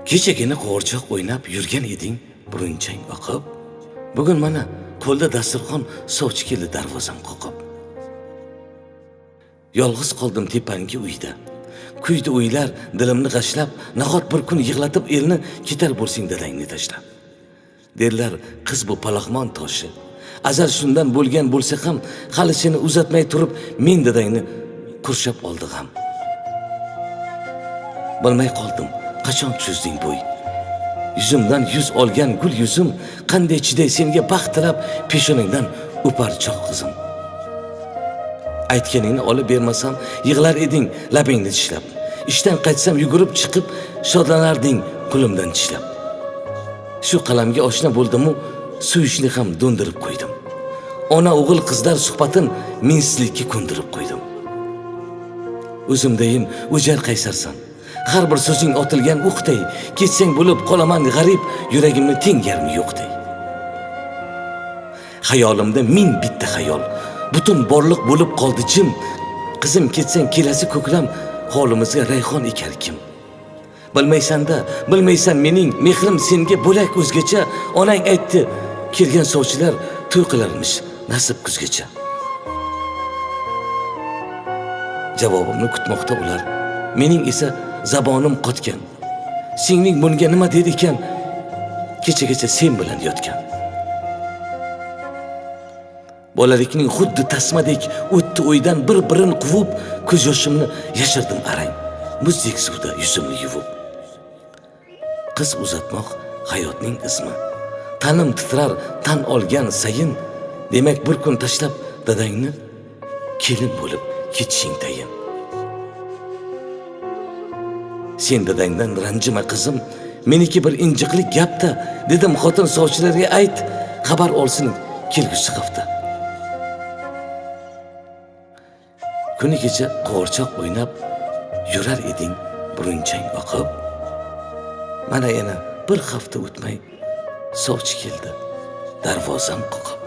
Kechagina qo'g'irchoq o'ynab yurgan eding, burunchang oqib. Bugun mana qo'lda dasturxon sovchi keldi darvozam qoqib. Yolg'iz qoldim tepangi uyda. Kuydi uylar dilimni g'ashlab, nahot bir kun yig'latib elni ketar bo'lsing dadangni tashlab. Derlar, qiz bu palaxmon toshi. Azal shundan bo'lgan bo'lsa ham, hali seni uzatmay turib, men dadangni qurshab oldi ham. Bilmay qoldim, qachon cho'zding bo'y. Yuzimdan yuz olgan gul yuzim, qanday chiday senga baxt tilab, peshonangdan o'par choq qizim. Aytganingni olib bermasam, yig'lar eding labingni tishlab. Ishdan qaytsam yugurib chiqib, shodlanarding qo'limdan tishlab. Shu qalamga oshna bo'ldim-u, suyishni ham do'ndirib qo'ydim. Ona o'g'il qizlar suhbatin mensizlikka ko'ndirib qo'ydim. O'zimdayin o'jar qaysarsan. Har bir so'zing otilgan o'qday, ketsang bo'lib qolaman g'arib, yuragimni tengarmi yo'qday. Xayolimda ming bitta xayol, butun borliq bo'lib qoldi jim. Qizim ketsang kelasi ko'klam, holimizga rayhon ekar kim? Bilmaysan mening mehrim senga bo'lak o'zgacha. Onang aytdi, kelgan sovchilar to'y qilarmish nasib kuzgacha. Javobimni kutmoqda ular. Mening esa zabonim qotgan. Singling bunga nima dedi ekan? Kechagacha sen bilan yotgan. Bolalikning xuddi tasmadek o'tdi o'ydan bir-birini quvib, ko'z yoshimni yashirdim arang. Muzdek suvda yuzimni yuvib. Qiz uzatmoq hayotning ismi. Tanim titrar tan olgan sayin, demak bir kun tashlab dadangni kelin bo'lib ketishing tayin. Sen dadangdan ranjima qizim, meniki bir injiqlik gapda, dedim xotin sovchilarga ayt, xabar olsin kelgusi hafta. Kuni kecha qo'g'irchoq o'ynab yurar eding burunchang oqib. Mana yana bir hafta o'tmay sovchi keldi darvozam qoqib.